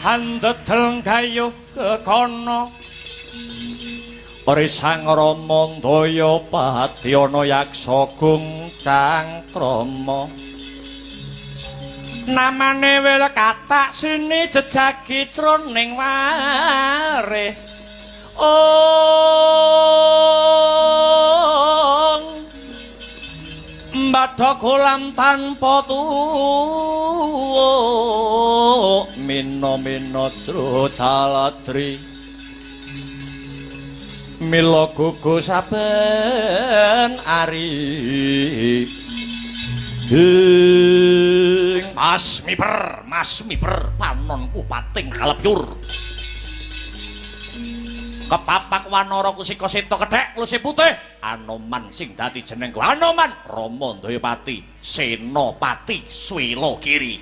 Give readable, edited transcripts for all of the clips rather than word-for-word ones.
andedel gayuh kekono ori sang rama ndaya padyana yaksa gung cangkrama namane wil katak sini jejagi jroning wareh mbadha kolam tanpa tuwuk mina-mina Drucaladri mila gugu saben ari Mas miper panonku pating kalebur kepapak wanara kusika seta kethek luse putih Anoman sing dadi jenengku Anoman Rama Ndayapati Senapati Swilagiri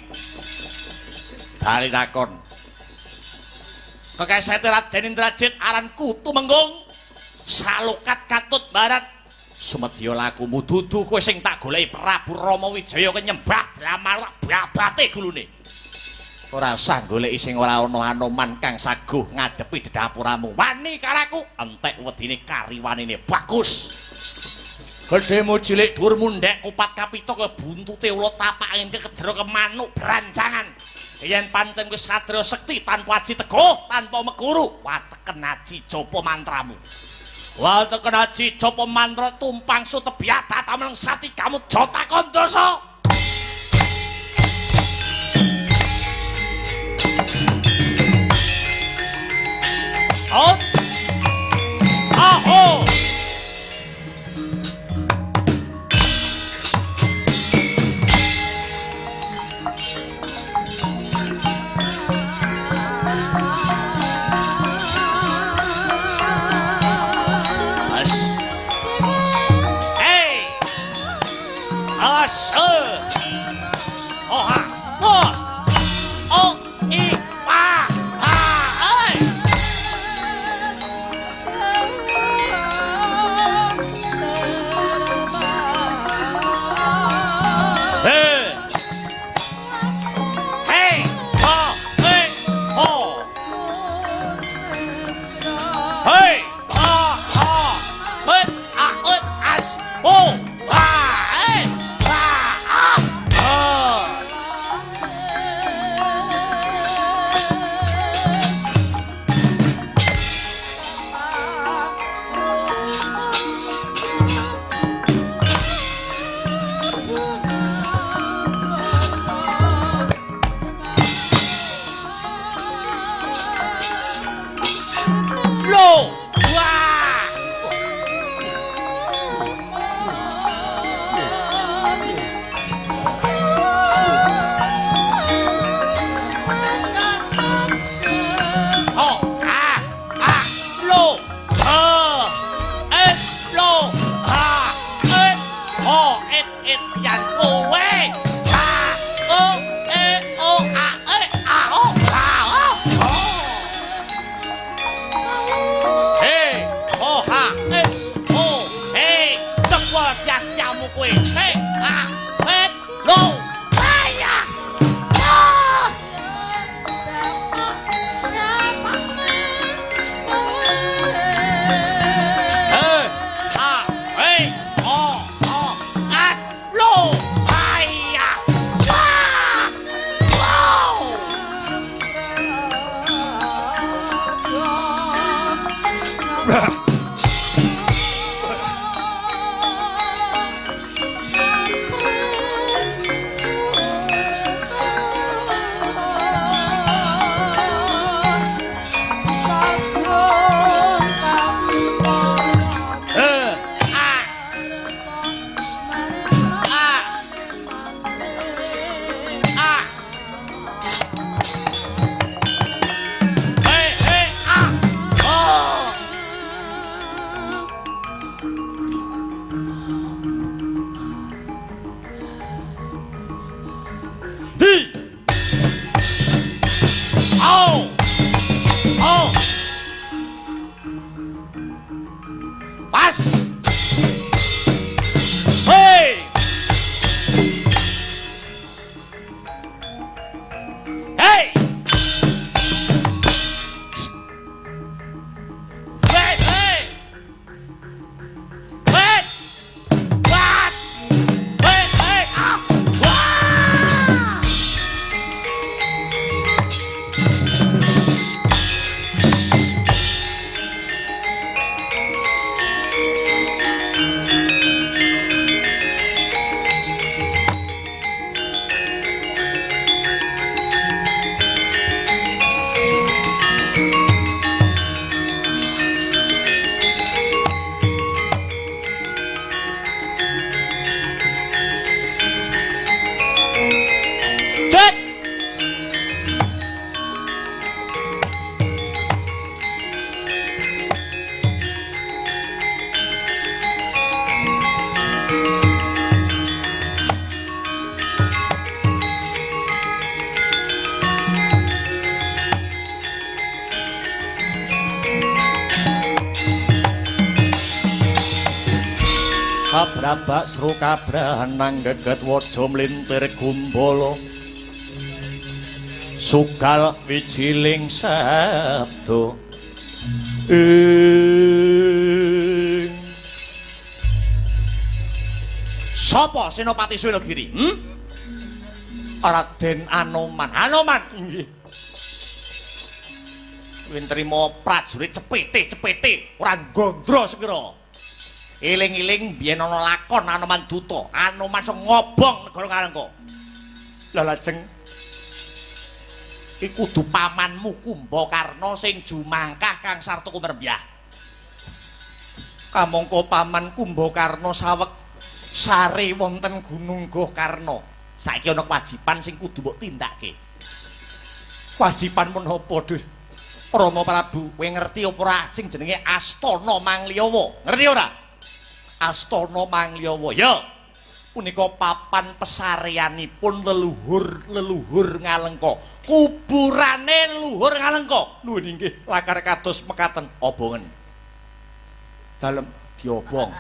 bali takon kekesete Raden Indrajit aranku Tumenggung Salokat Katut Barat sumedya lakumu dudu kowe sing tak goleki Prabu Rama Wijaya kenyembah lamar babate gulune ora usah goleki sing ora ana Anoman kang saguh ngadepi dedapuramu wani karaku entek wedine kariwanine bagus gedhemu cilik dhuwur mundhek kupat kapita ke buntute ula tapake kejero ke manuk branjangan yen pancen wis satria sekti tanpa aji teguh tanpa meguru wateken aji japa mantramu wateken aji japa mantra tumpang sutebyata tamen sati kamu jota kondoso out aho as oh ha oh i pa ha abrabak srukabrahanang geget waja mlintir gumbala sugal wijiling sabda sapa Senopati Swelogiri? Raden Anoman. Anoman inggih. Kuwi nrimo prajurit cepete ora gondro sepira. Eling-eling biyen ana lakon Anoman Duta. Anoman sing ngobong negara Ngalengka. Lah lajeng iki kudu pamanmu Kumbakarna sing jumangkah Kang Sarta Kumerbyah. Kamangka paman Kumbakarna saweg sare wonten Gunung Gohkarna. Saiki ana kewajiban sing kudu mbok tindakke. Kewajiban menapa, Dhuh? Rama Prabu, kowe ngerti apa ora sing jenenge Astana Mangliyawa? Ngerti ora? Astana Mangliyawa. Ya. Punika papan pesareanipun leluhur Ngalengka. Kuburane leluhur Ngalengka. Nuwun inggih, lakar kados mekaten obongen. Dalem diobong.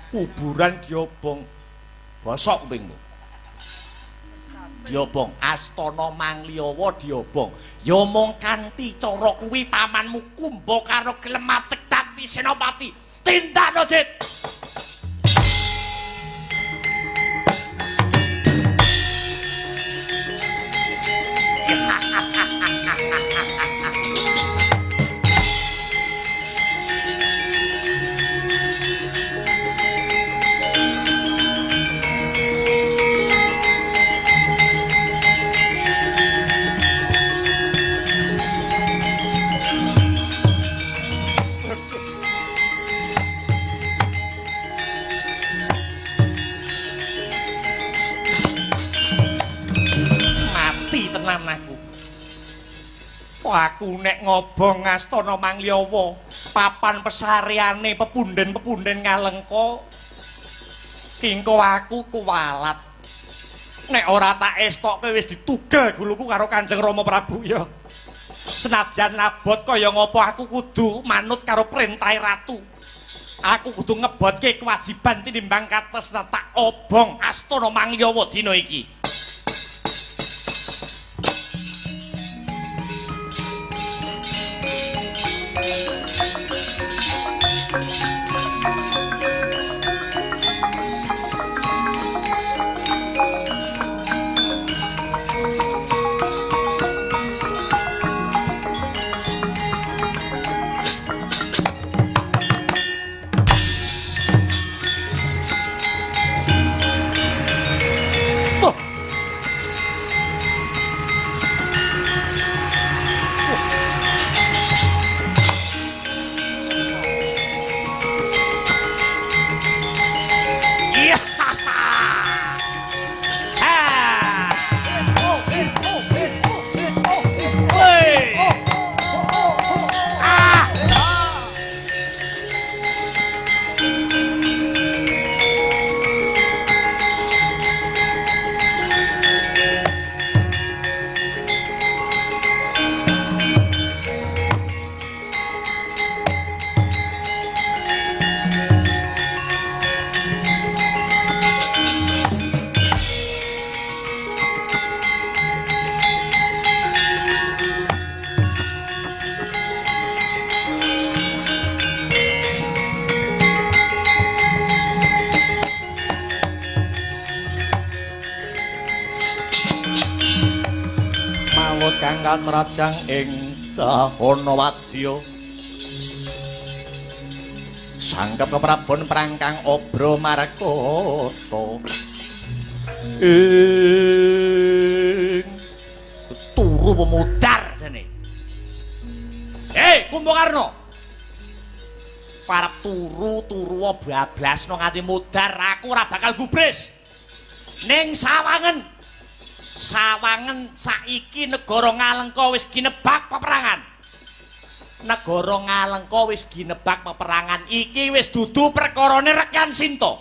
Kuburan diobong. Bosok kupingmu. Diobong Astana Mangliyawa diobong. Ya mung kanthi cara kuwi pamanmu Kumbakarna gelem matek dadi senopati. Tindakno, Jit. Aku nek ngobong Astana Mangliyawa, papan pesareane pepunden-pepunden Ngalengka, kingko aku kuwalat. Nek ora tak estokke wis ditugel guluku karo Kanjeng Rama Prabu ya. Senadyan abot kaya ngopo aku kudu manut karo perintahe ratu. Aku kudu ngebotke kewajiban tinimbang kates tak obong Astana Mangliyawa dina iki. Kang Rajang ing Dahana Wadya sangkep keprabon prangkang obro Markata ing turu pemudar sene. Kumbakarna parep turu bablasno nganti mudar aku ora bakal gubris ning Sawangen saiki negara Ngalengka wis ginebak peperangan. Negara Ngalengka wis ginebak peperangan. Iki wis dudu perkarane Rekan Sinta.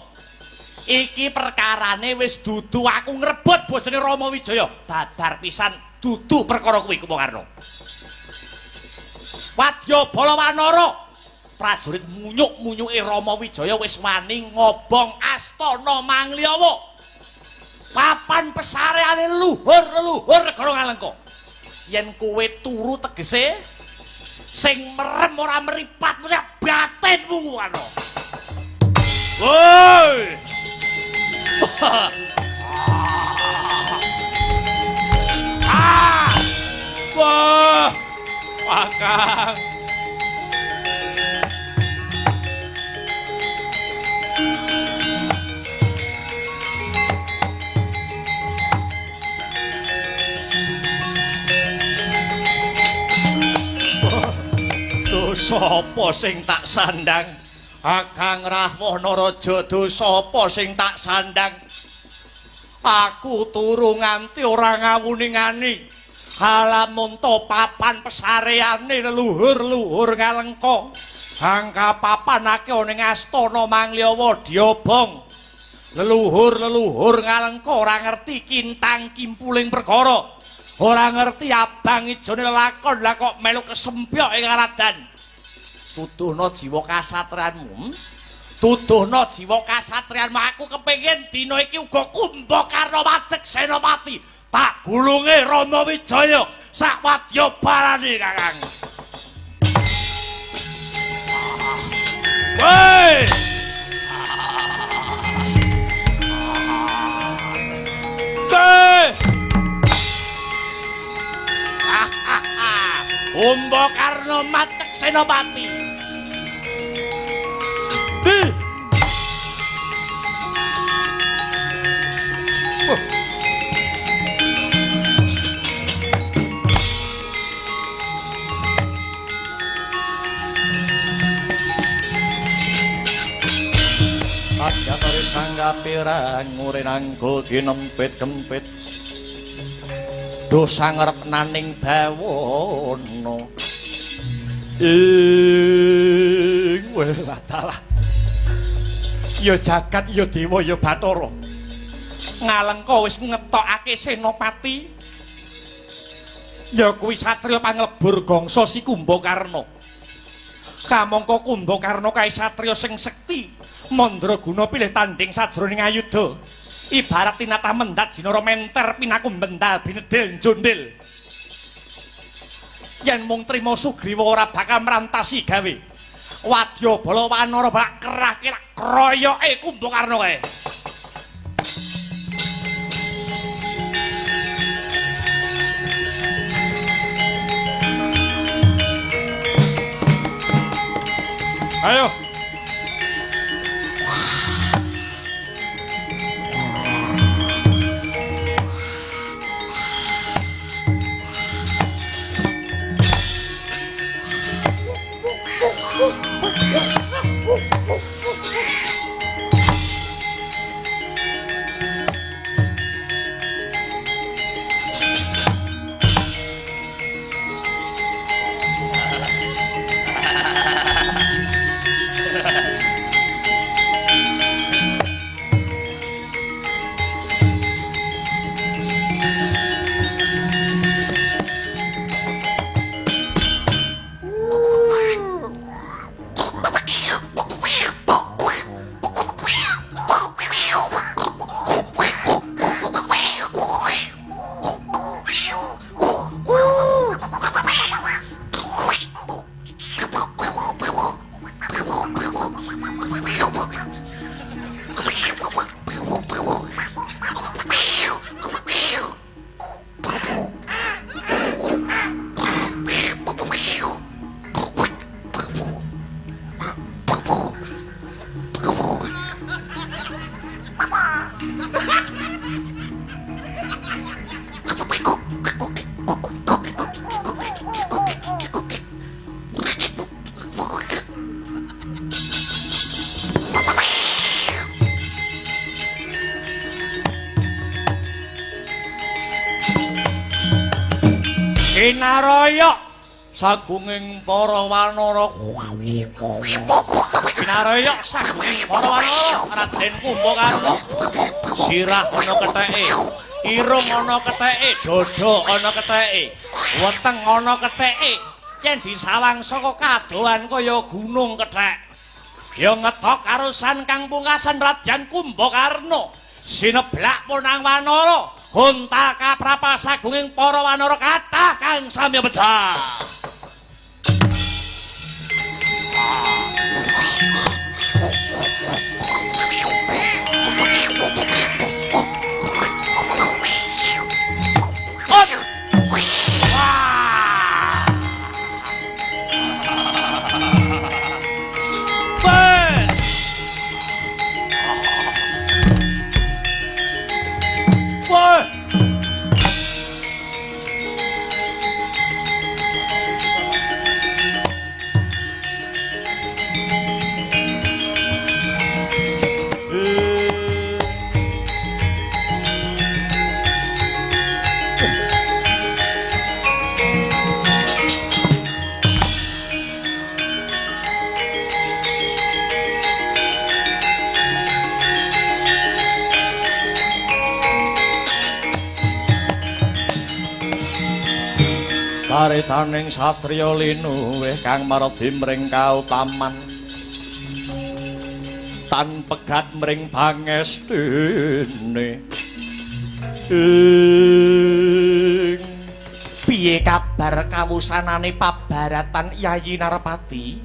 Iki perkarane wis dudu aku ngrebut bojone Rama Wijaya. Dadar pisan dudu perkara kuwi Kumbakarna. Wadya Bala Wanara prajurit munyuk-munyuke Rama Wijaya wis wani ngobong astana Mangliyawa. Papan pesareane luhur-luhur negara Ngalengka. Yen kowe turu tegese sing merem ora mripat batinmu ana. Woi. Wah, Kakang. Dosa apa sing tak sandang? Kakang Rahwana Raja, dosa apa sing tak sandang? Aku turu nganti ora ngawuni-ngani. Halamun to papan pesareane leluhur-luhur Ngalengka. Angka papanake ning astana Mangliyawa diobong. Leluhur-leluhur Ngalengka ora ngerti kintang kimpuling perkara. Ora ngerti abang ijone lakon lah kok melu kesempyok ing aradan. Tuduhna jiwa kasatriyanmu. Tuduhna jiwa kasatriyanmu. Aku kepengin dina iki uga Kumbakarna wadeg senopati. Tak gulunge Rama Wijaya sak wadya balane Kakang. Woi. Kumbakarna matek senopati. Adyanari sanggapirang ngurinanggo dinempit-kempit. Dosa ngrepnaning bawana ing welatalah ya jagat ya dewa ya Bathara Ngalengka wis ngetokake senopati ya kuwi satriya panglebur gangsa si Kumbakarna. Kamangka Kumbakarna kae satriya sing sekti mandraguna pilih tanding sajroning ayuda. Ibarat tinata mendat jinara menter pinaku bendal binedil njondil. Yen mung trima Sugriwa ora bakal mrantasi gawe. Wadyabala Wanara bak kerah-kerah kroyoke Kumbakarna kae. Ayo. Kinaraya sagunging para wanara. Kinaraya sagunging para wanara Raden Kumbakarna. Sirah ana ketheke, irung ana ketheke, dada ana ketheke, weteng ana ketheke, yen disawang saka kadohan kaya gunung kethek ya ngethok karo san kang pungkasan Radyan Kumbakarna sineblak punang wanara gontal kaprapal sagunging para wanara kathah kang sami pecah. Karitaning satriya linuwih kang maradi mring kautaman tan pegat mring pangestune piye kabar kawusanane pabaratan Yayi Narpati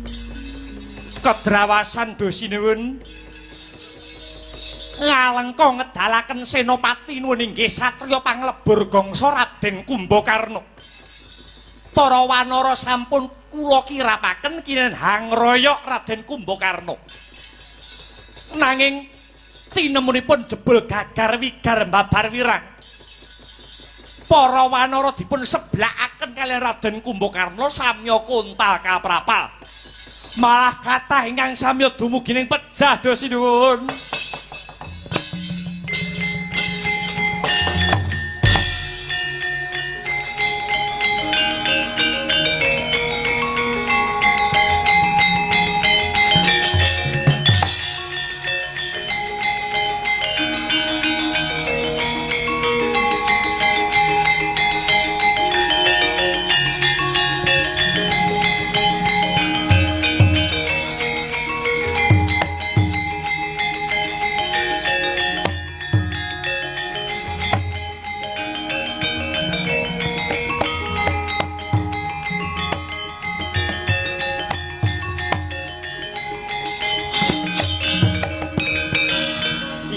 kedrawasan dosinuwun ngalengka ngedalaken senopati nuwun inggih satriya panglebur gangsa Raden Kumbakarna. Para wanara sampun kula kirapaken kinen hangroyok Raden Kumbakarna. Nanging tinemunipun jebul gagar wigar mbabar wirang. Para wanara dipun seblakaken kaliyan Raden Kumbakarna samya kontal kaprapal. Malah kathah ingkang samya dumugining pejah dosinuwun.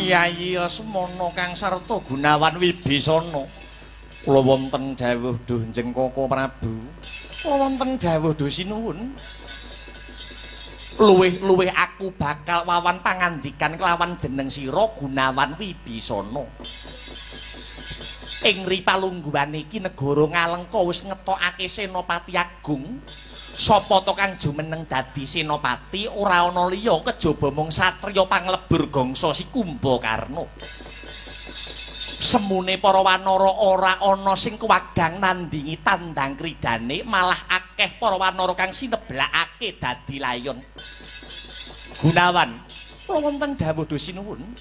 Yayi Lesmana kang sarta Gunawan Wibisana. Kula wonten dawuh duh Njeng Koko Prabu. Kula wonten dawuh duh sinuwun. Luwih-luwih aku bakal wawan pangandikan kelawan jeneng sira Gunawan Wibisana. Ing ripalungguhan iki negara Ngalengka wis ngetokake senopati agung. Sapa to kang jumeneng dadi senopati ora ana liya kejaba mung satriya panglebur gangsa si Kumbakarna. Semune para wanara ora ana sing kuwagang nandingi tandang kridane, malah akeh para wanara kang sineblakake dadi layon. Gunawan, kula wonten dawuh sinuwun.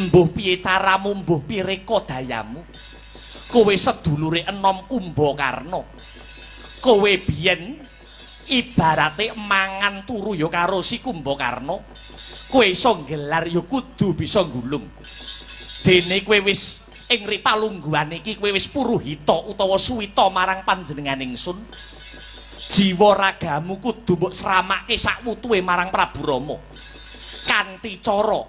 Mbuh piye caramu, mbuh piye reka dayamu. Kowe sedulure enom Kumbakarna. Kowe biyen ibarate mangan turu ya karo si Kumbakarna. Kowe iso nggelar ya kudu bisa nggulung. Dene kowe wis ing ripalungguhan iki kowe wis puruhita utawa suwita marang panjenengan ingsun. Jiwa ragamu kudu mbok sramake sakwutuhe marang Prabu Rama. Kanthi cara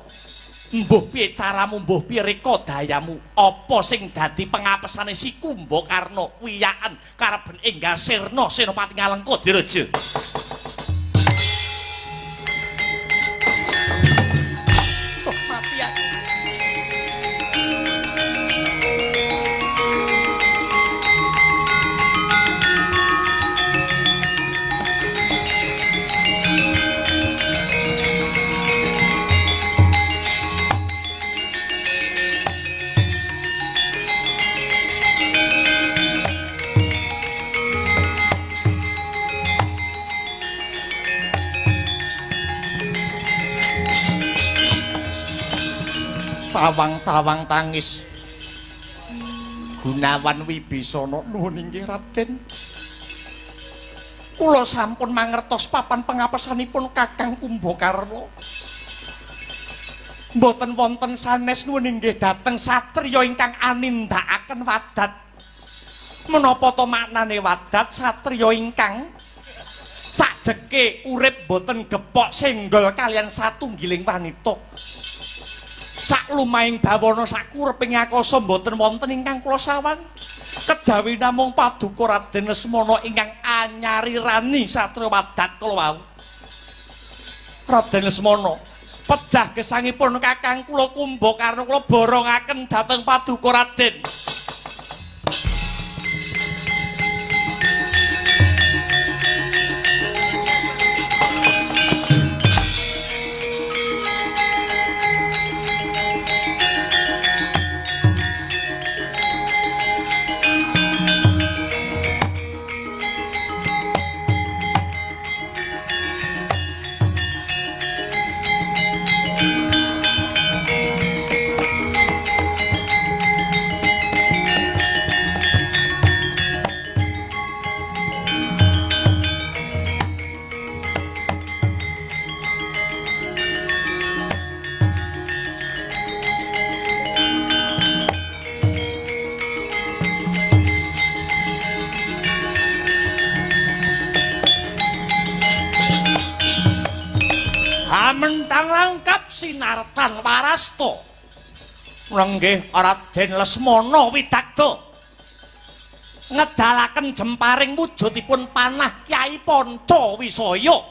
mbuh piye caramu, mbuh piye reka dayamu, apa sing dadi pengapesane si Kumbakarna wiyakan kareben enggal sirna Senopati Ngalengka Diraja. Mati aku. Tawang-tawang tangis Gunawan Wibisana nuwun inggih Raden. Kula sampun mangertos papan pengapesanipun Kakang Kumbakarna. Mboten wonten sanes nuwun inggih dhateng satriya ingkang anindakaken wadat. Menapa to maknane wadat? Satriya ingkang sajeke urip boten gepok senggol kalian satunggiling wanita. Sak lumahing dawana sakureping akasa boten wonten ingkang kula sawang. Kejawi namung paduka Raden Lesmana ingkang anyarirani satriya wadat kala wau. Raden Lesmana, pejah gesangipun Kakang kula Kumbakarna kula borongaken dhateng paduka Raden. Mentang langkap sinartan warasta lenggih Raden Lesmana Widagda ngedalaken jemparing wujudipun panah Kyai Pancawisaya.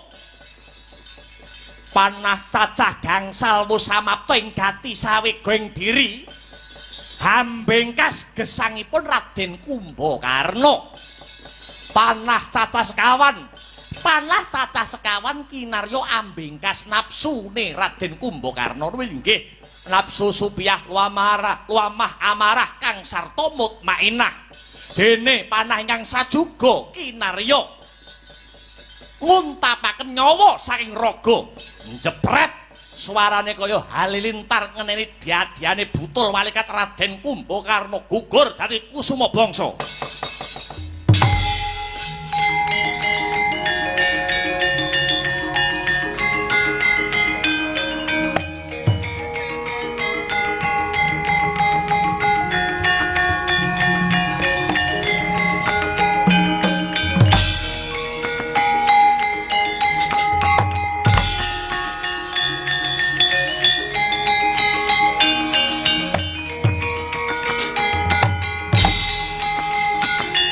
Panah cacah gangsal wus samapta ing gati sawega ing diri hambengkas gesangipun Raden Kumbakarna. Panah cacah sekawan, panah cacah sekawan kinarya ambengkas napsune Raden Kumbakarna inggih nafsu supiyah luamah amarah kang sarta mutmainah. Dene panah ingkang sajuga kinarya nguntapaken nyawa saking raga. Jepret suarane kaya halilintar ngeneni diadiane butul walikat Raden Kumbakarna gugur dadi kusuma bangsa.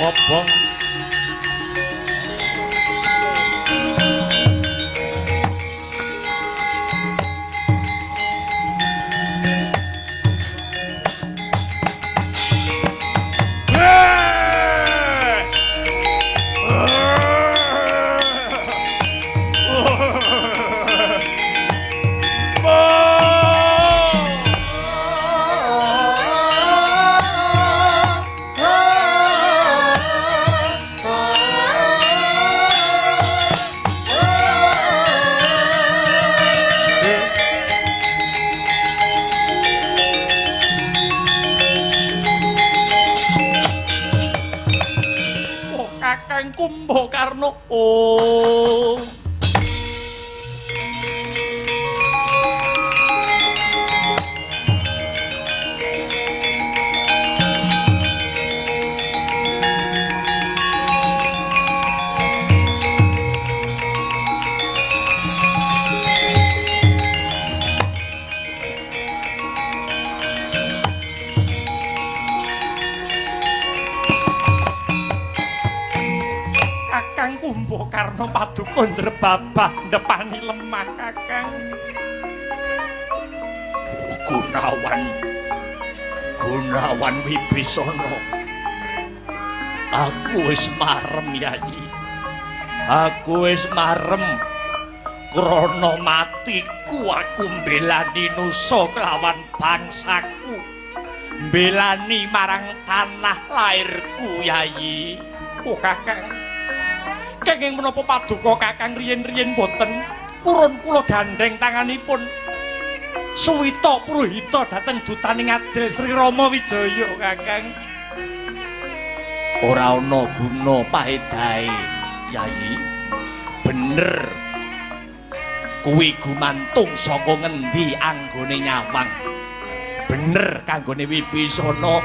Apa? Kakang Kumbakarna. Oh. Kakang Kumbakarna paduka njrebabah ndepani lemah Kakang. Gunawan Wibisana. Aku wis marem Yai. Aku wis marem krana matiku aku mbelani nusa kelawan bangsaku. Mbelani marang tanah lairku Yai. Oh Kakang. Kenging menapa paduka Kakang riyen-riyen boten purun kula gandeng tanganipun Suwita Purohita dhateng dutaning Adil Sri Rama Wijaya Kakang. Ora ana guna paedahe Yayi bener kuwi gumantung saka ngendi anggone nyawang bener kanggone Wibisana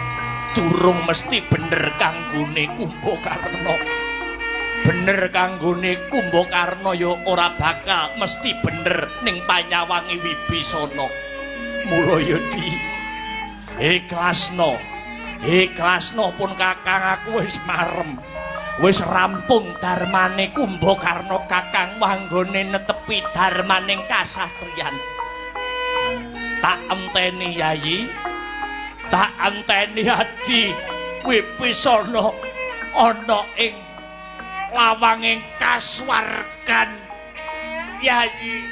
durung mesti bener kanggone Kumbakarna bener kanggone Kumbakarna ya ora bakal mesti bener ning panyawangi Wibisana mula ya di ikhlasno pun kakang aku wis marem wis rampung darmane Kumbakarna kakang manggone netepi darmaning kasatriyan tak enteni Yayi tak enteni Adi Wibisana ana ing lawanging kaswargan Yayi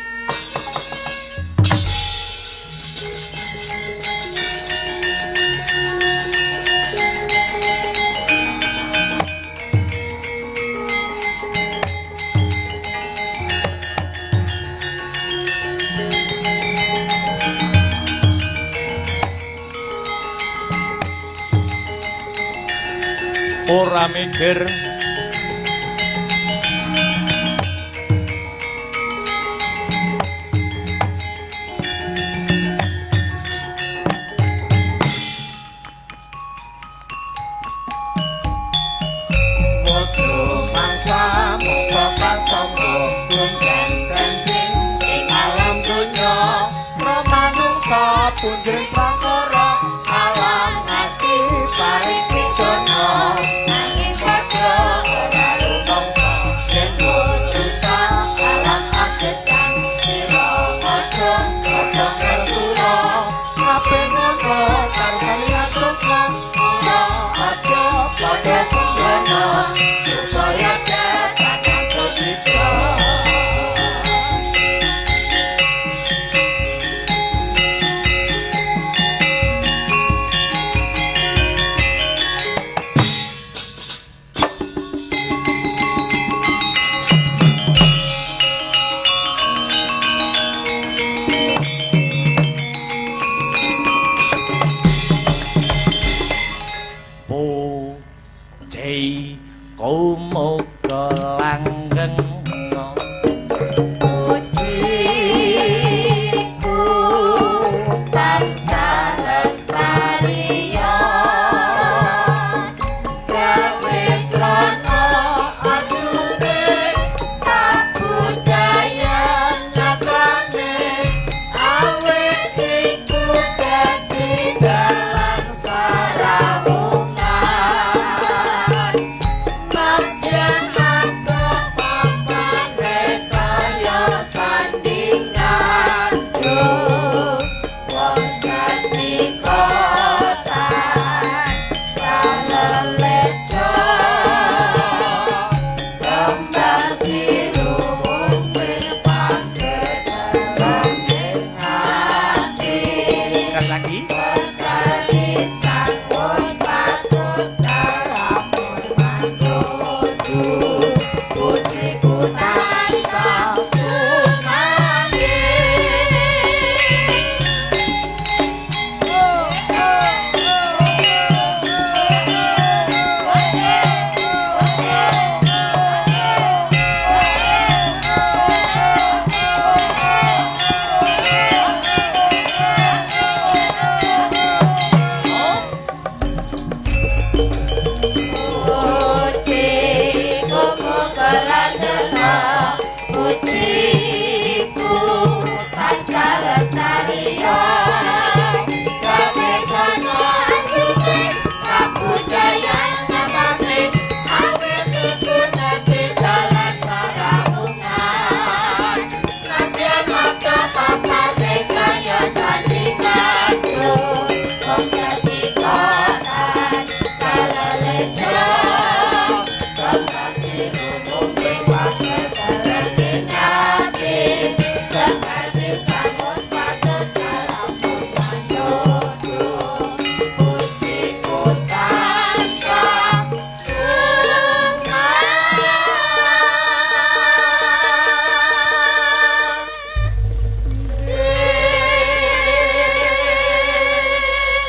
ora mikir mangsa kasangga punjeng benjing ing alam donya manungsa punjeng prakara alam ati paring pidana nanging padha ora rumangsa yen susah alam akesan sira aja padha kesula kabeh ngono tarsani asofna ora aja padha sembana supaya datang ke citra Kumoga langgeng pujiku tansah lestariya gawe srana ajune kabudayan nyatane awet iku dadi dalan sarawungan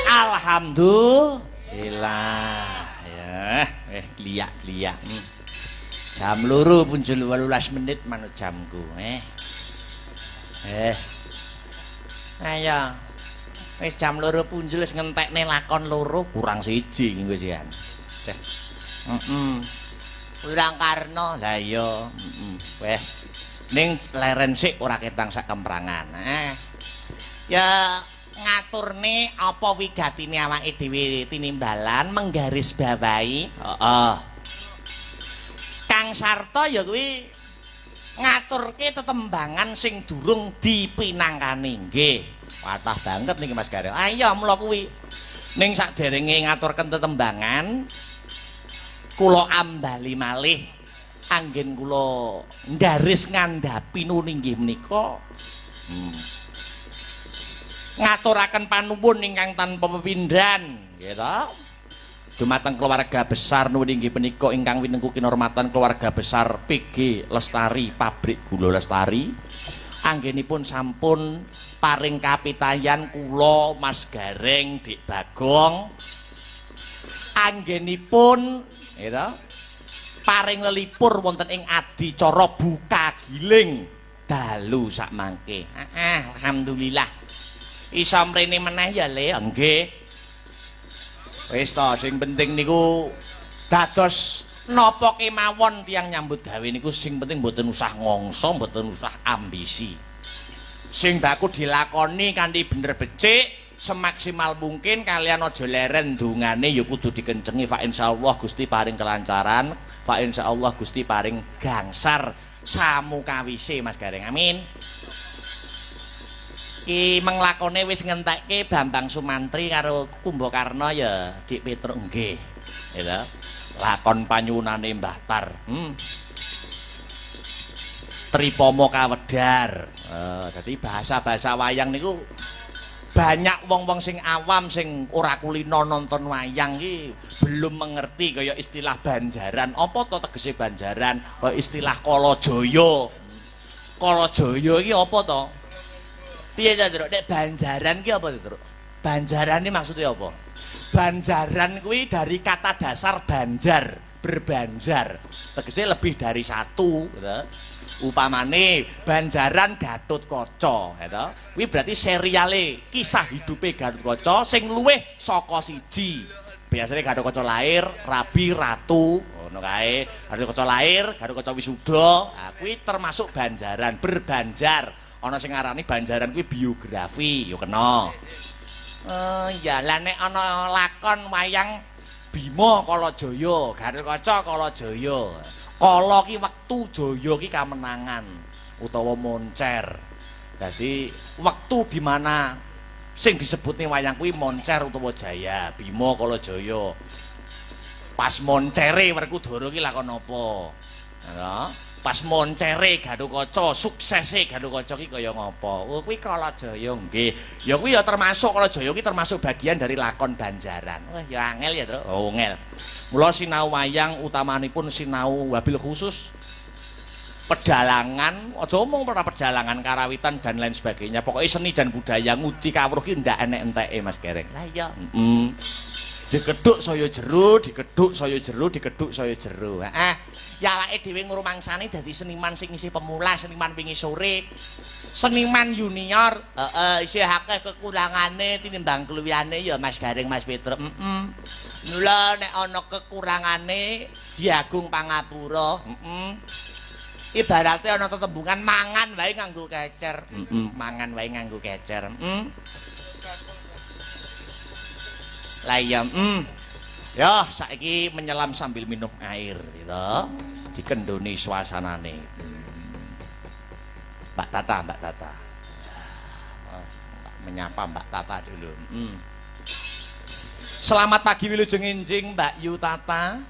Alhamdulillah ya gliak-gliak nih Jam 2 punjul 18 menit manut jamku. Ayo. Wis jam 2 punjul wis ngentekne lakon loro kurang siji iki wis ya. Kurang karno. Lah iya, Weh. Ning leren sik ora ketang sak kemprangan. Ya ngaturne apa wigatine awake dhewe tinimbalan menggaris bawahi. Heeh. Kang Sarta ya kuwi ngaturke tetembangan sing durung dipinangkani. Nggih. Watah banget niki Mas Gareng. Ayo mula kuwi. Ning sakderenge ngaturken tetembangan kula ambali malih anggen kula nggaris ngandhapi nuninggih menika. Ngaturaken panuwun ingkang tanpa pepindhan, nggih ta? Dumateng keluarga besar nuwun inggih punika ingkang winengku kinurmatan keluarga besar PG Lestari Pabrik Gula Lestari. Anggenipun sampun paring kapitayan kula Mas Gareng Dik Bagong. Anggenipun nggih ta? Paring lelipur wonten ing adicara buka giling dalu sak mangke. Alhamdulillah. Isa mrene meneh ya Le, nggih. Wis ta sing penting niku dados napa kemawon tiyang nyambut gawe niku sing penting mboten usah ngongso, mboten usah ambisi. Sing baku dilakoni kanthi bener becik, semaksimal mungkin kalian aja leren dungane ya kudu dikencengi. Fa insyaallah Gusti paring kelancaran, fa insyaallah Gusti paring gangsar samukawise Mas Gareng. Amin. Ki menglakone wis ngentekke Bambang Sumantri karo Kumbakarna ya Dik Petruk nggih. Ya lakon panyuwunane Mbah Tar. Tripama Kawedar. Dadi bahasa-bahasa wayang niku banyak wong-wong sing awam sing ora kulino nonton wayang iki belum mengerti kaya istilah Banjaran. Apa to tegese Banjaran? Kaya istilah Kalajaya. Kalajaya iki apa to? Piye ta, Truk? Nek Banjaran ki apa to, Truk? Banjaran iki maksudnya apa? Banjaran kuwi dari kata dasar banjar, berbanjar. Tegese lebih dari satu, gitu. Upamane Banjaran Gatotkaca, gitu. Kuwi berarti seriale kisah hidupe Gatotkaca sing luwih saka siji. Biasane Gatotkaca lair, rabi, ratu, ngono kae. Gatotkaca lair, Gatotkaca wisuda. Nah, kuwi termasuk Banjaran, berbanjar. Ana sing ngarani Banjaran kuwi biografi, ya kena. Ya lah nek ana lakon wayang Bima Kalajaya, Gatotkaca Kalajaya. Kala ki wektu, Jaya ki kamenangan utawa moncer. Dadi wektu di mana sing disebutne wayang kuwi moncer utawa jaya, Bima Kalajaya. Pas moncere Werkudara ki lakon apa? Ya. Pas moncere Gatotkaca, suksese Gatotkaca ki kaya ngapa? Oh kuwi Kalajaya nggih. Ya kuwi ya termasuk Kalajaya ki termasuk bagian dari lakon Banjaran. Wah ya angel ya, Truk. Oh angel. Mula sinau wayang utamanipun sinau wabil khusus pedalangan, aja omong ora pedalangan, karawitan dan lain sebagainya. Pokoknya seni dan budaya ngudi kawruh ki ndak enek-enteke Mas Gareng. Lah iya. Digedhuk saya jero, digedhuk saya jero, digedhuk saya jero. Ya awake dhewe ngrumangsani dadi seniman sing isih pemula, seniman wingi sore. Seniman junior, isih akeh kekurangane tinimbang keluyane ya Mas Gareng, Mas Petruk. Mula nek ana kekurangane diagung pangapura. Ibarate ana tetembungan mangan wae nganggo kecer. Mangan wae nganggo kecer. Lah iya, ya saiki menyelam sambil minum air gitu. Dikendoni suasanane. Mbak Tata. Menyapa Mbak Tata dulu. Selamat pagi wilujeng enjing Mbak Yu Tata.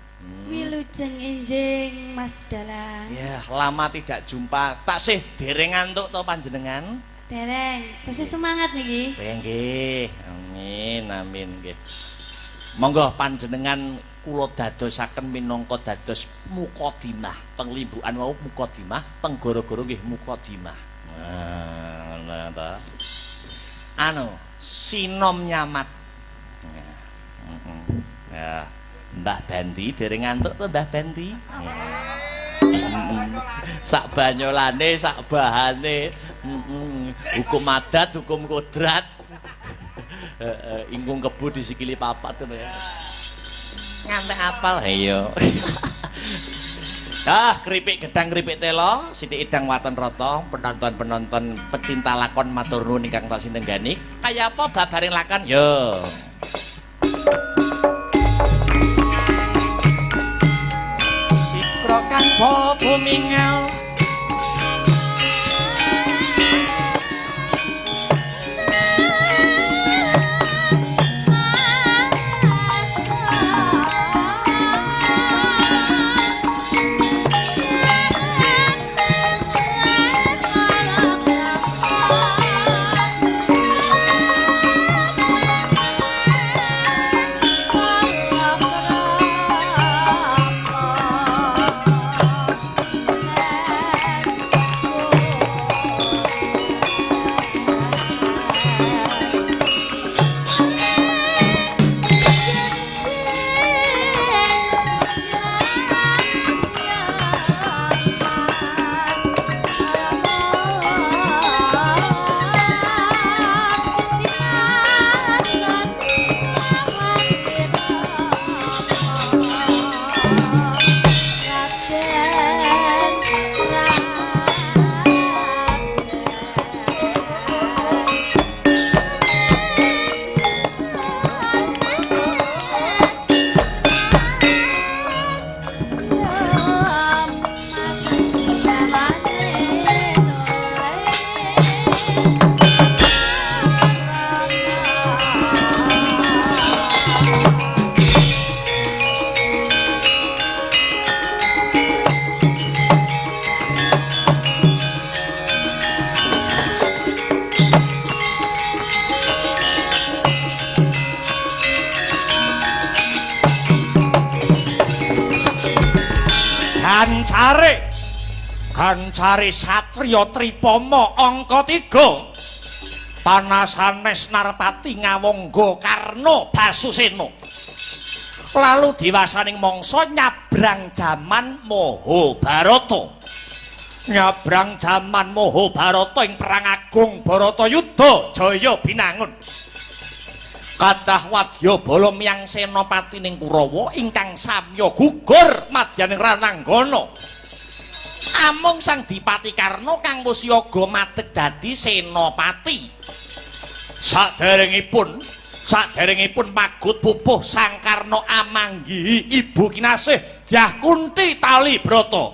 Wilujeng enjing Mas Dalang. Ya, lama tidak jumpa. Taksih dereng ngantuk to panjenengan? Dereng, tasih semangat niki. Nggih. Amin nggih. Monggo panjenengan kula dadosaken minangka dados mukadimah. Penglimbukan wau mukadimah, penggoro-goro nggih mukadimah. Ngono ta. Sinom nyamat. Ya, Mbah Bandi dereng ngantuk to Mbah Bandi? sak banyolane, sak bahane. Hukum adat, hukum kodrat. Ingkung kebu disikili papat ngono ya. Ngantek apal ayo. Keripik gedang keripik telo, Siti Idang Waton Rata, penonton-penonton pecinta lakon matur nuwun ingkang tansih nenggani. Kaya apa babaring lakon? Yo. Sikro kang bala bumingel. Kancare satriya Tripama angka 3 Panasanes Narpati ngawangga Karna Basusena lalu diwasaning mangsa nyabrang jaman Mahabharata ing perang agung Baratayuda jaya binangun kathah wadya bala miyang senopati ning Kurawa ingkang samya gugur madyaning rananggana amung Sang Dipati Karna kang wis yoga madeg dadi senopati. Saderengipun magut pupuh Sang Karna amanggihi ibu kinasih Dyah Kunti Talibrata.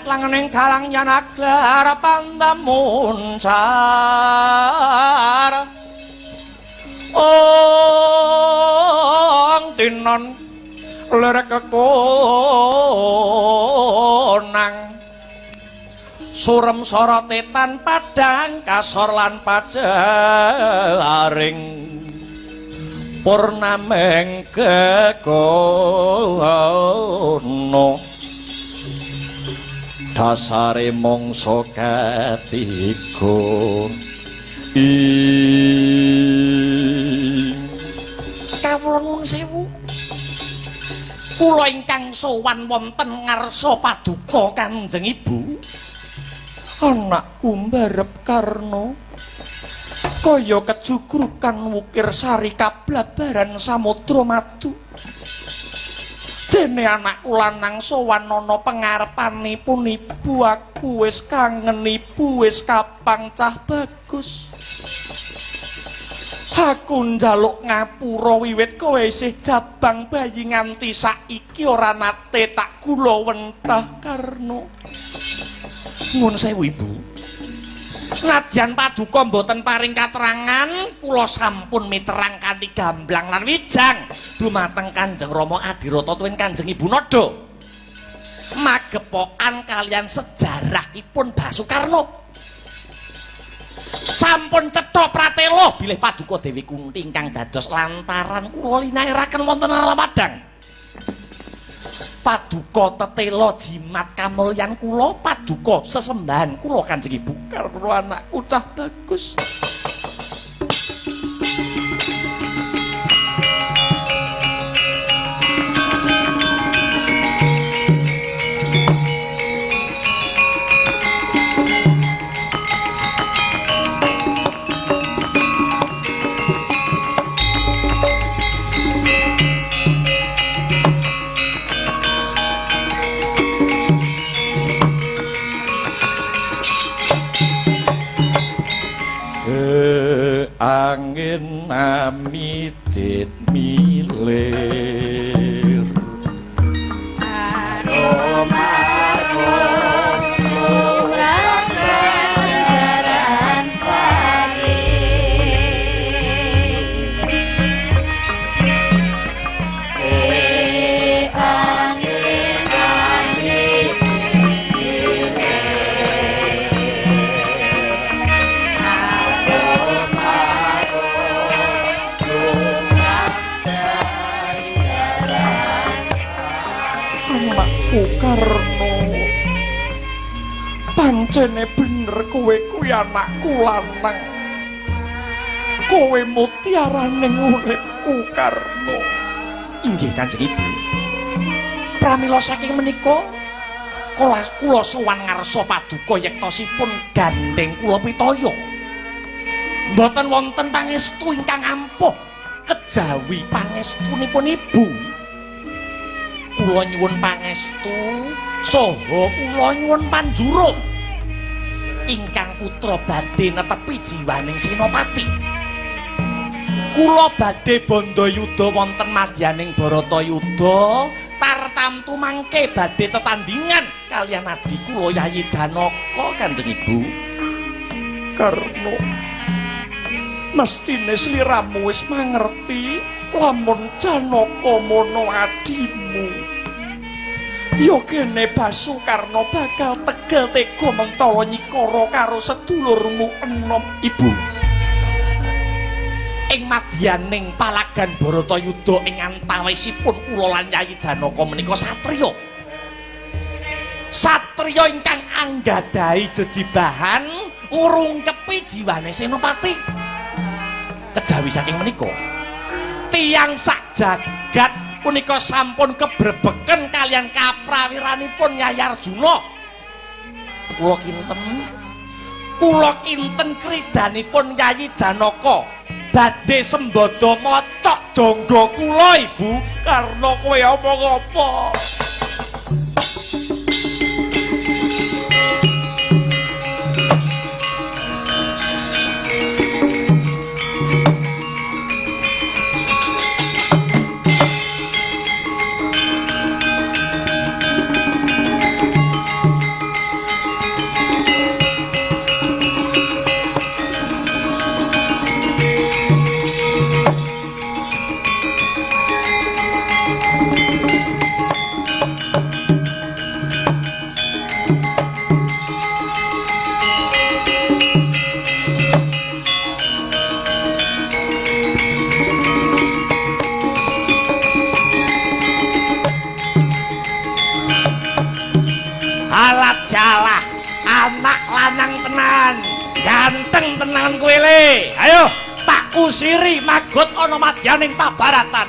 Langening kalang yanaglara pandamuncar tinon lerek kekonang surem sorotetan padang kasor lan pajaring purnameng kekono dasare mangsa katiga kawula nuwun sewu kula ingkang sowan wonten ngarsa paduka Kanjeng Ibu anakku mbarep Karna kaya kejugrukan wukir sari kablabaran samudra madu Dene anakku lanang sowan ana pengarepanipun ibu, aku wis kangen ibu, wis kapang cah bagus. Aku njaluk ngapura wiwit kowe isih jabang bayi nganti saiki ora nate tak kula wentah Karna. Nuwun sewu Ibu. Nadyan paduka mboten paring katerangan, kula sampun miterang kanthi gamblang lan wijang dumateng Kanjeng Rama Adirata tuwin Kanjeng Ibu Nada. Magepokan kalian sejarahipun Basukarna. Sampun cetha pratela bilih paduka Dewi Kunti ingkang dados lantaran kula linairaken wonten Alamadang. Paduka tetela jimat kamulyan kula, paduka sesembahan kula Kanjeng Ibu karo anakku cah bagus. Angin amidit milir aroma kurang berjaran sari angin amidit Karna, pancene bener kowe kuwi anakku lanang. Kowe mutiaraning uripku Karna. Inggih Kanjeng Ibu. Pramila saking menika kula sowan ngarsa paduka yektosipun gandeng kula pitaya. Mboten wonten pangestu ingkang ampuh kejawi pangestunipun Ibu. Kula nyuwun pangestu saha kula nyuwun panjurung ingkang putra badhe netepi jiwaning Senopati. Kula badhe bandayuda wonten madyaning Baratayuda tartamtu mangke badhe tetandingan kaliyan adi kula Yayi Janaka Kanjeng Ibu. Karna mestine sliramu wis mangerti lamun Janaka mono adimu. Ya kene Basukarna bakal tegel tega mentawa nyikara karo sedulurmu enom Ibu. Ing madyaning palagan Baratayuda ing antawisipun kula lan Yayi Janaka menika satriya. Satriya ingkang anggadhahi jejibahan ngurungkepi jiwane Senopati. Kejawi saking menika tiyang sak jagat punika sampun kebrebeken kalian kaprawiranipun Nyai Arjuna. Kula kinten kridanipun Yayi Janaka badhe sembada mocok jangga kula Ibu. Karna kowe omong apa? Jalah anak lanang tenan ganteng tenan kowe le. Ayo tak kusiri magot ana madyaning pabaratan.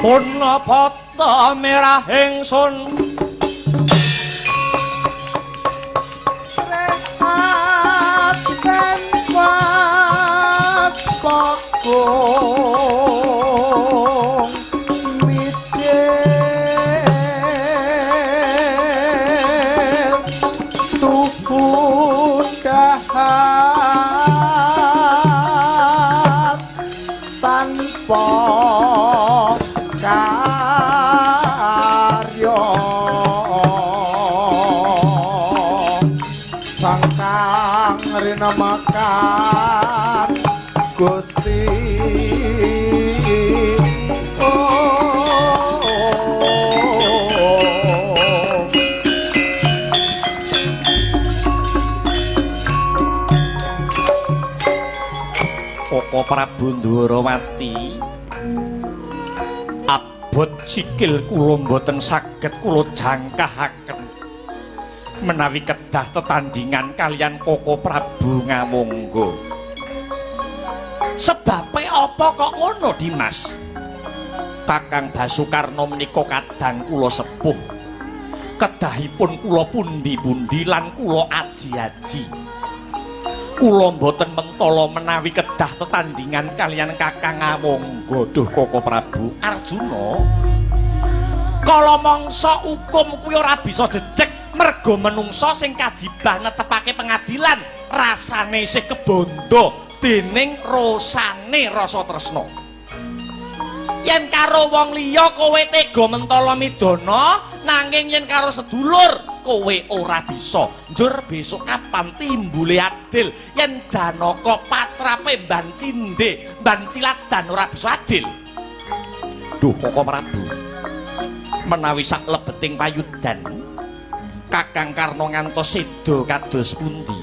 Punapata merah ingsun rehat dan pas pakung widel tuhun dahat tanpa karya sangkang rinamakan Gusti Koko Prabu Ndwarawati abot sikil kula mboten saged kula jangkahaken menawi kedah tetandingan kalian Koko Prabu Ngawangga. Sebabe apa kok ngono Dimas? Kakang Basukarna menika kadang kula sepuh. Kedahipun kula pundi-pundi lan kula aji-aji. Kula mboten mentala menawi kedah tetandingan kalian Kakang Ngawangga. Duh Koko Prabu Arjuna. Kala mangsa hukum kuwi ora bisa jejeg merga menungsa sing kajibah netepake pengadilan rasane isih kebondo dening rosane rasa tresna. Yen karo wong liya kowe tega mentala midana, nanging yen karo sedulur kowe ora bisa. Njur besok kapan timbule adil yen Janaka patrape mban cindhe, mban ciladan ora bisa adil. Duh Koko Prabu. Menawi sak lebeting payudan Kakang Karna ngantos seda kados pundi?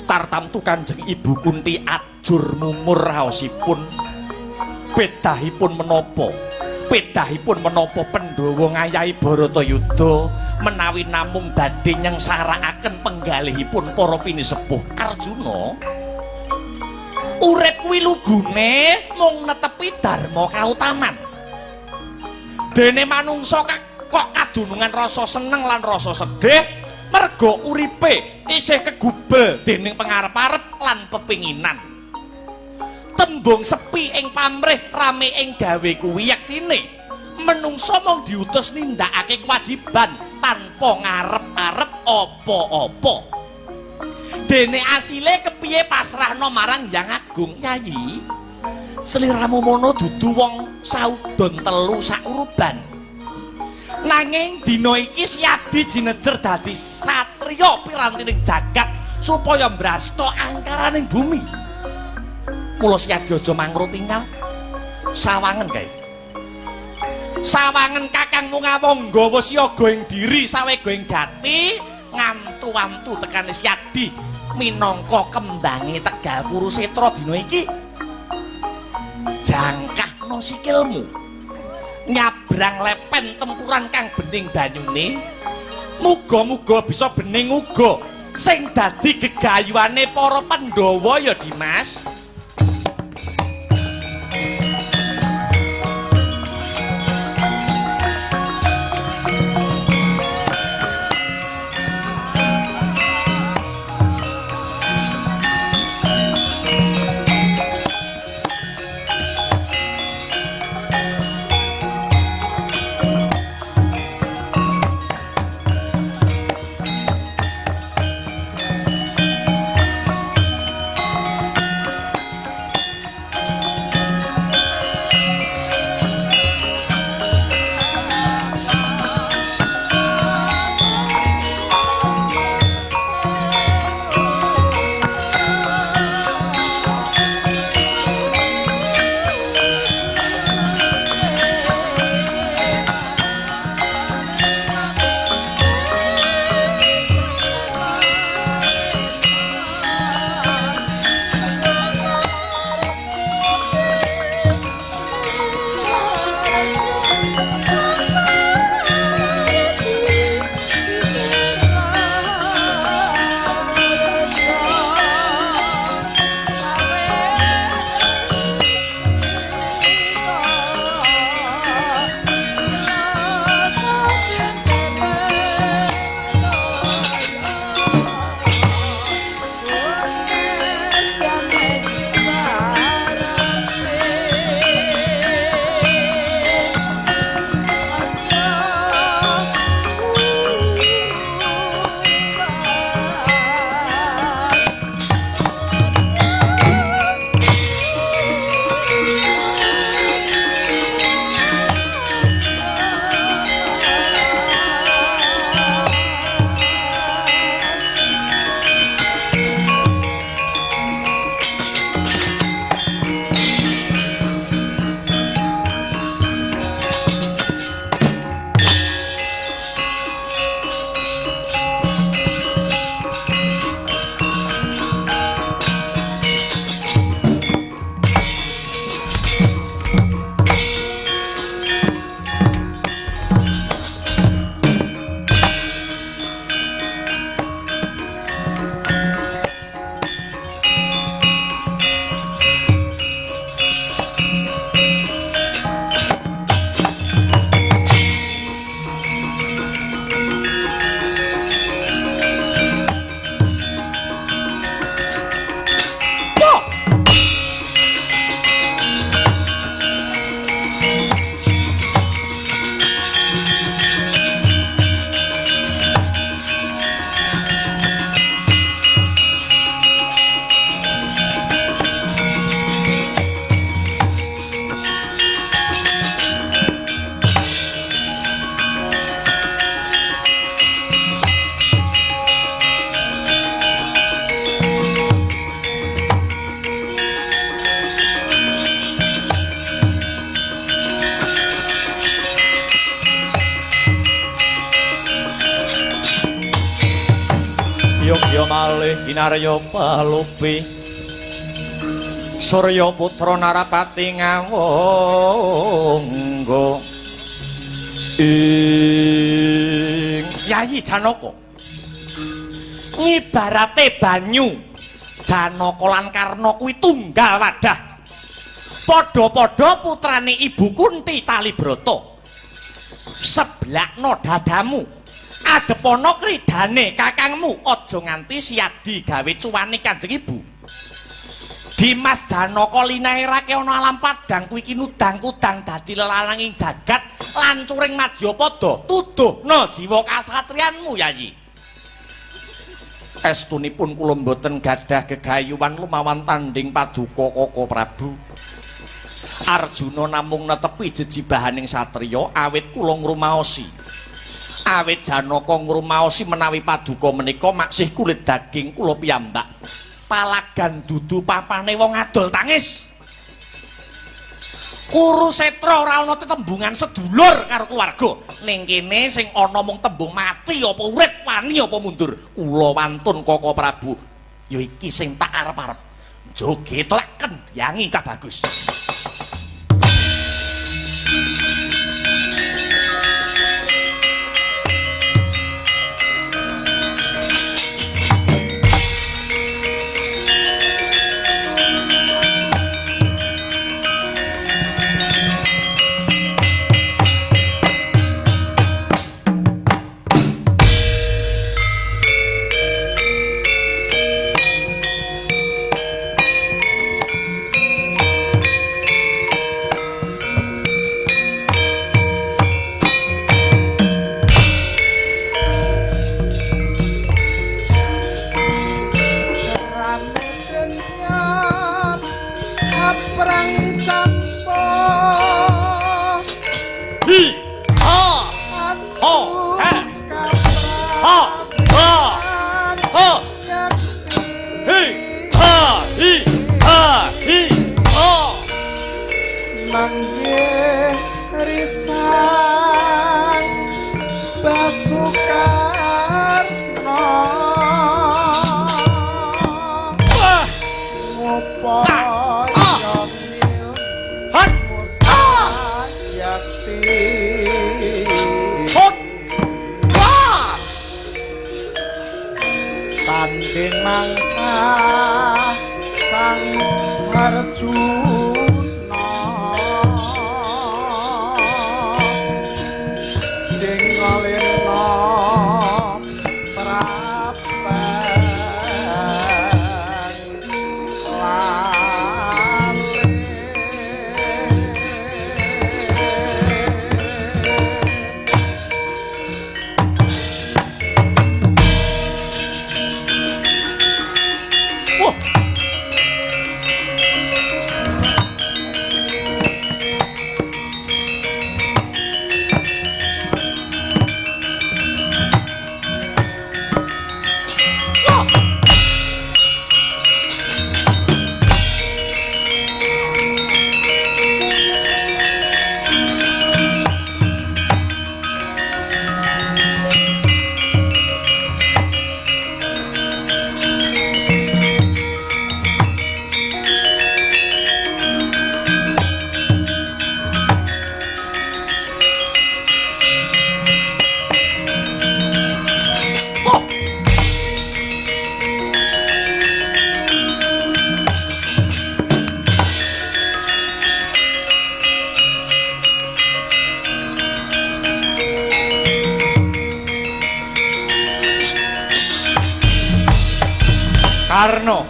Tartamtu Kanjeng Ibu Kunti ajur mumur raosipun. Bedahipun menapa? Bedahipun menapa Pandhawa ngayahi Baratayuda menawi namung badhe nyengsarakaken penggalihipun para pinisepuh Arjuna? Urip kuwi lugune mung netepi dharma kautaman. Dene manungsa kok kadunungan rasa seneng lan rasa sedih merga uripe isih kegubel dening pangarep-arep lan pepinginan. Tembung sepi ing pamrih rame ing gawe kuwi yektine menungsa mung diutus nindakake kewajiban tanpa ngarep-arep apa-apa. Dene asile kepiye pasrahna marang Hyang Agung Nyai? Sliramu mono dudu wong saudon telu sauruban. Nanging dina iki Siadi jinejer dadi satriya pirantining jagat supaya mbrasta angkaraning bumi. Mula Siadi aja mangro tinggal. Sawangen kae. Sawangen Kakangmu Ngawangga wis siaga ing diri sawega ing gati ngantu-antu tekane Siadi minangka kembange Tegal Kurusetra dina iki. Jangkahno sikilmu. Nyabrang lepen tempuran kang bening banyune. Muga-muga bisa bening uga sing dadi gegayuhane para Pandhawa ya Dimas. Winarya palupi Surya putra Narapati ngawongga ing Yayi Janaka ngibarate banyu Janaka lan Karna kuwi tunggal wadah padha-padha putrane Ibu Kunti Talibrata seblakno dadamu adepono kridane kakangmu aja nganti siadi gawe cuwane Kanjeng Ibu Dimas Janaka linairake ana alam padang kuwi kinudang-kudang dadi lelananging jagat lan curing Madyapada tuduhna jiwa kasatriyanmu Yayi estunipun kula mboten gadah gegayuhan lumawan tanding paduka Kaka Prabu Arjuna namung netepi jejibahaning satriya awit kula ngrumaosi awit Janaka ngrumaosi menawi paduka menika maksih kulit daging kula piyambak palagan dudu papane wong adol tangis Kurusetra ora ana tetembungan sedulur karo keluarga ning kene sing ana mung tembung mati apa urip wani apa mundur kula wantun Kaka Prabu ya iki sing tak arep-arep joget lek kendyangi cah bagus Tanding mangsa sang Arjuna dingalena prapen Karna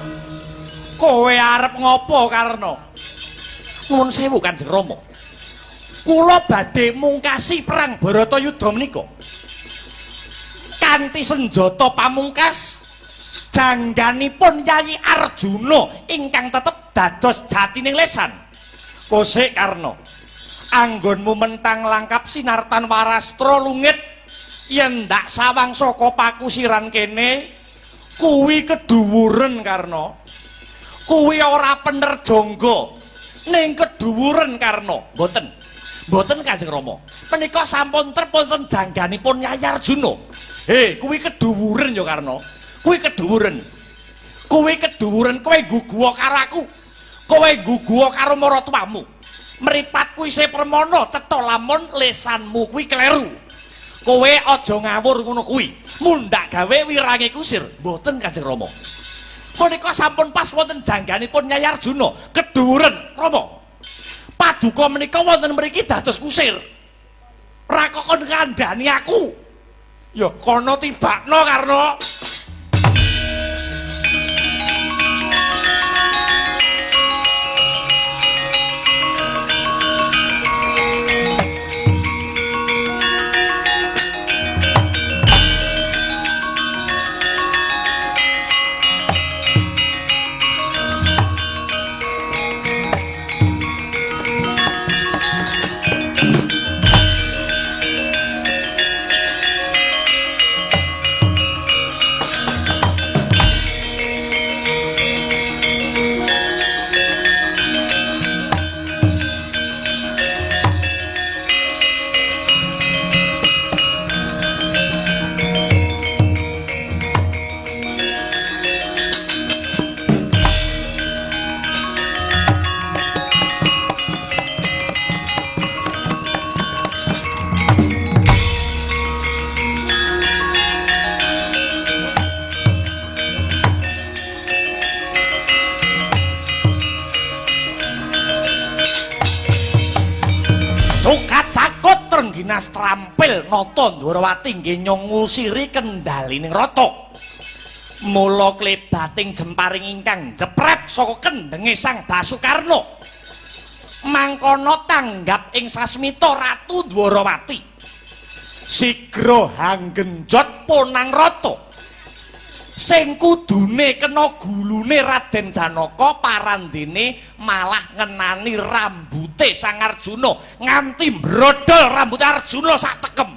kowe arep ngopo Karna nuwun sewu Kanjeng Rama kula badhe mungkasi perang Baratayuda menika kanthi senjata pamungkas jangganipun Yayi Arjuna ingkang tetep dados jatining lesan kosek Karna anggonmu mentang langkap sinartan warastra lungit yen ndak sawang saka pakusiran kene kuwi kedhuwuren Karna kuwi ora penerjangga ning kedhuwuren Karna mboten Kanjeng Rama menika sampun terpunten jangganipun Yayi Arjuna kuwi kedhuwuren ya Karna kuwi kedhuwuren Kowe keduren, kowe guguwa karo aku. Kowe guguwa karo maratuwamu. Mripatku isih permana cetha lamun lesanmu kuwi kleru. Kowe aja ngawur ngono kuwi. Mundhak gawe wirange kusir, mboten Kanjeng Rama. Punika sampun pas wonten jangganipun Nyai Arjuna, keduren Rama. Paduka menika wonten mriki dados kusir. Ra kok kon kandhani aku. Ya kono tibakno Karna. Rengginas trampil nata Ndwarawati nggih nyongusiri kendalining rata. Mula klebating jemparing ingkang jepret saka kendhenge Sang Basukarna. Mangkono tanggap ing sasmita Ratu Ndwarawati. Sigra hanggenjot ponang rata. Sing kudune kena gulune Raden Janaka parandene malah ngenani rambute Sang Arjuna nganti mbrodol rambut Arjuna sak tekem.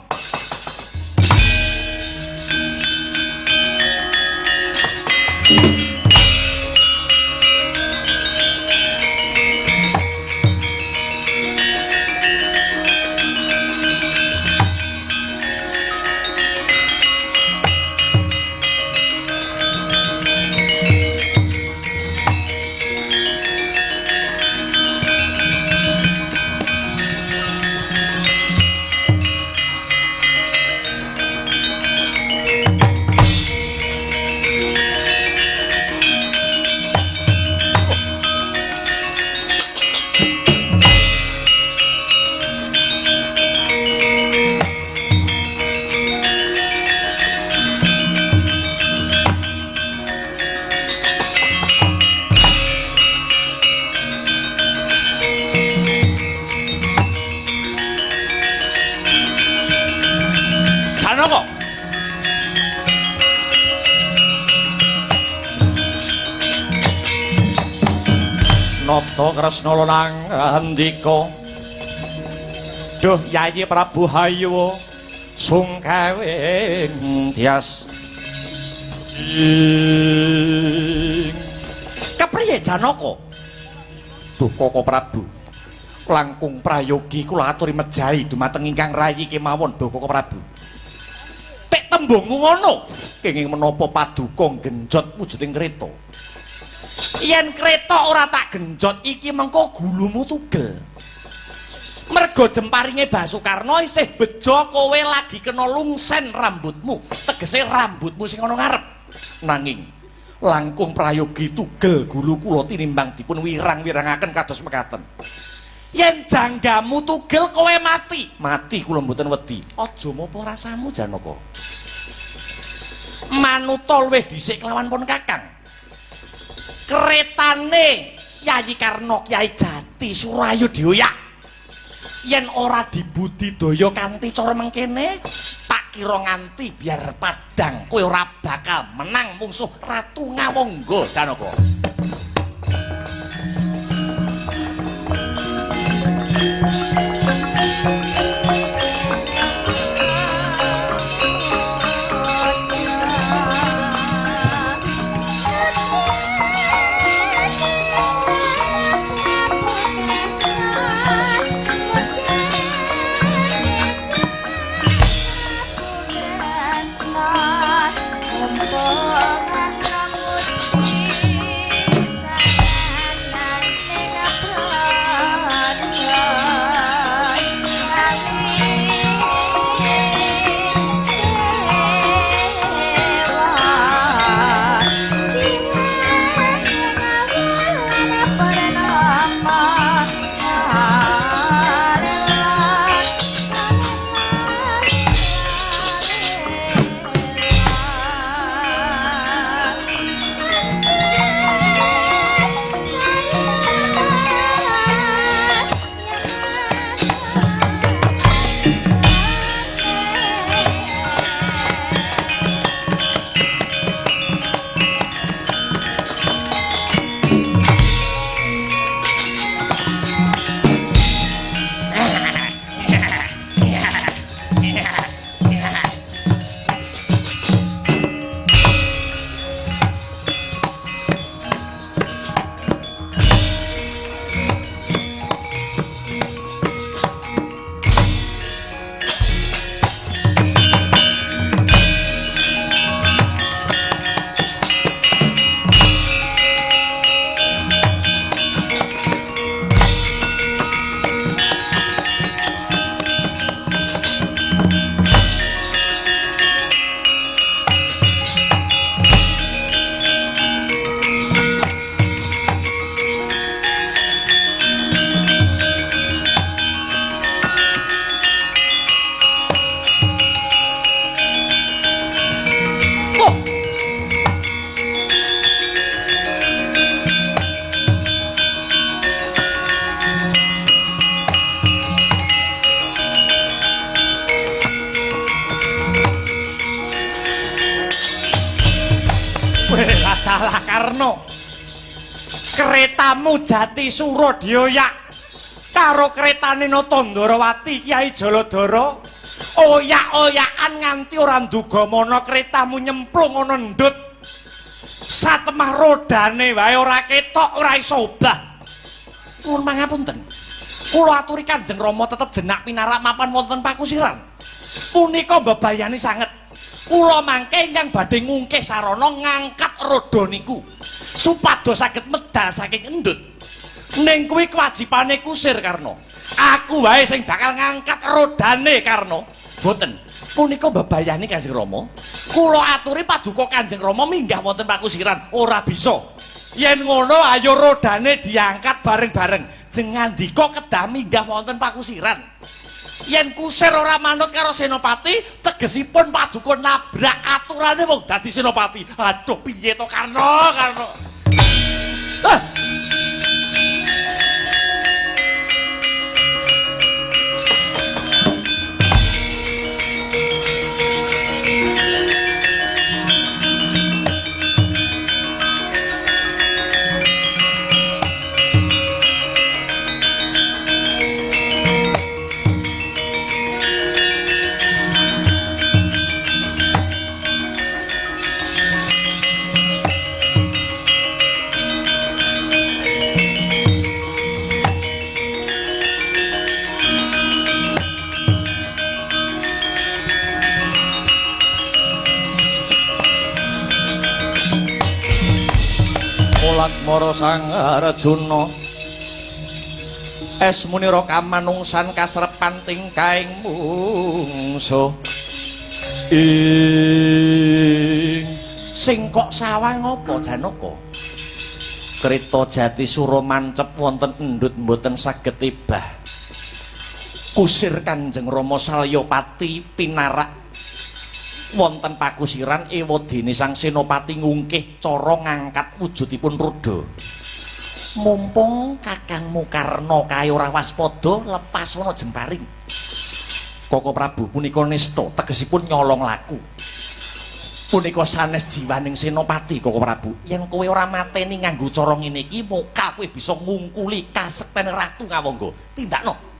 Nata Kresna lonang andika duh Yayi Prabu Hayuwa sungkawing tias kepriye Janaka duh Koko Prabu langkung prayogi kula aturi mejahi dumateng ingkang rayi kemawon duh Koko Prabu tek tembungmu ngono kenging menapa paduka genjot wujuding kreta. Yen kreta ora tak genjot iki mengko gulumu tugel. Mergo jemparinge Basukarna isih bejo kowe lagi kena lungsen rambutmu, tegese rambutmu sing ana ngarep. Nanging langkung prayogi tugel gulu kula tinimbang dipun wirang-wirangaken kados mekaten. Yen janggamu tugel kowe mati, mati kula mboten wedi. Aja mopo rasamu Janaka. Manuta luwih dhisik kelawan pun Kakang. Kretane Yayi Karna Kyai Jati Suraya dioyak. Yen ora dibudidaya kanthi cara mengkene, tak kira nganti biar padang kowe ora bakal menang mungsuh Ratu Ngawangga Janaka. Rombongan rambut Karno. Keretamu Jati Surodyoyak karo kretane Natandrawati Kyai Jaladara oyak-oyakan nganti ora ndugomana kretamu nyemplung ana ndut. Satemah rodane wae ora ketok, ora iso obah. Nuwun pangapunten. Kula aturi Kanjeng Rama tetep jenak pinarak mapan wonten pakusiran. Punika mbebayani sanget. Kula mangke ingkang badhe ngungkih sarana ngangkat roda niku supados saged medal saking endut. Ning kuwi kewajibane Kusir Karna. Aku wae sing bakal ngangkat rodane Karna. Boten. Punika mbebayani Kanjeng Rama. Kula aturi paduka Kanjeng Rama minggah wonten pakusiran. Ora bisa. Yen ngono ayo rodane diangkat bareng-bareng. Jengandika kedah minggah wonten pakusiran. Yen Kusir ora manut karo Senopati, tegesipun paduka nabrak aturane wong dadi Senopati. Aduh piye to Karna? Lakmara Sang Arjuna esmunira kamanungsan kasrepan tingkaing mungsuh ing sing kok sawang apa Janaka Krita Jati Sura mancep wonten endut mboten saged tibah Kusir Kanjeng Rama Salyapati pinarak wonten pakusiran ewadene Sang Senopati ngungkih cara ngangkat wujudipun roda. Mumpung kakangmu Karna kae ora waspada lepas ana jemparing. Koko Prabu punika nista tegesipun nyolong laku. Punika sanes jiwaning Senopati Koko Prabu. Yen kowe ora mateni nganggo cara ngene iki, mokal kowe bisa ngungkuli kasekten Ratu Ngawangga. Tindakno.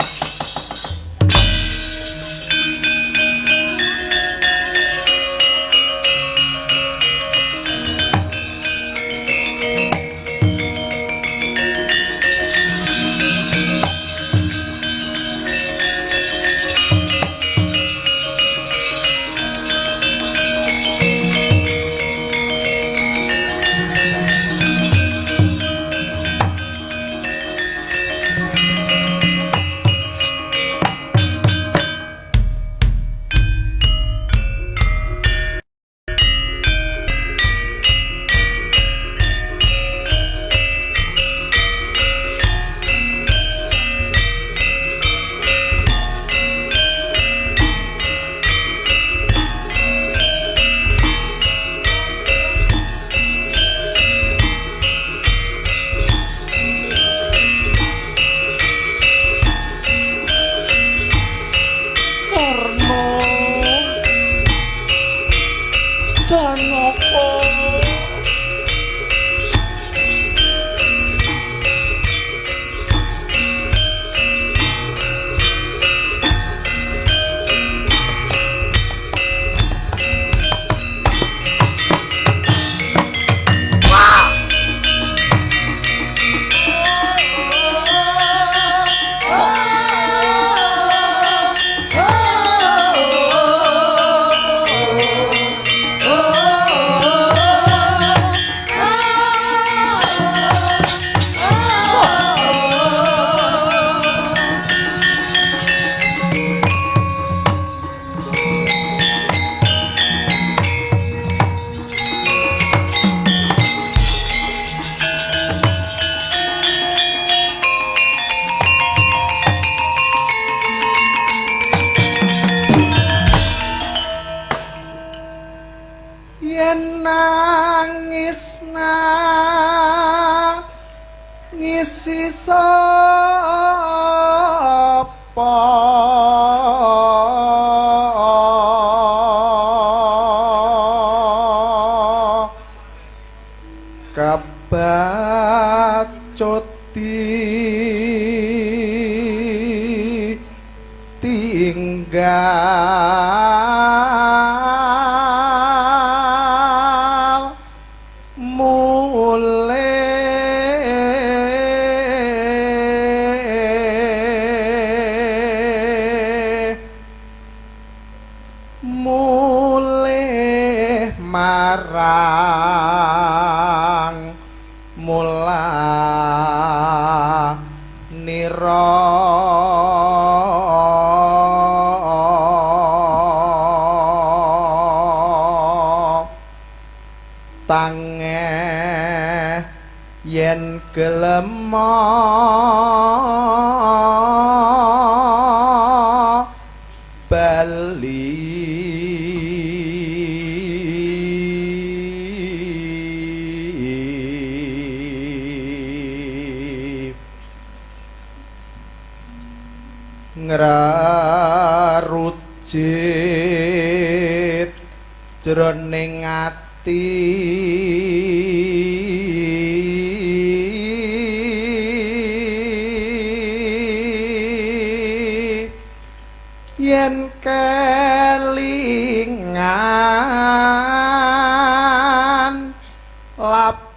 cuti tinggal mulih marang mula nira tange yen gelem bali ngrarujit jroning ati yen kelingan labat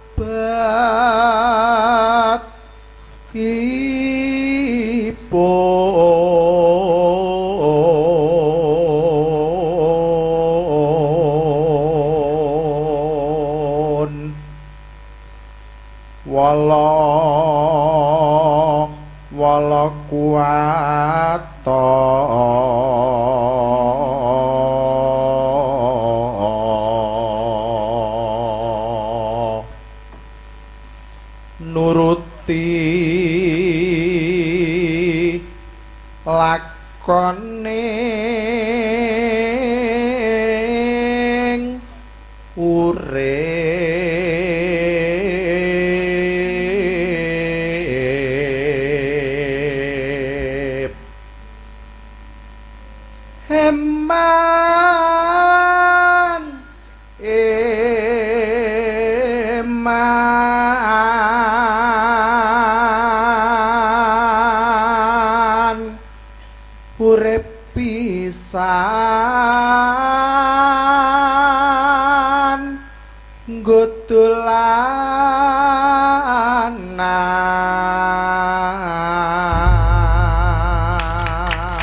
ipun wala kuwata nuruti lakoning urip eman urip pisan nggo dolanan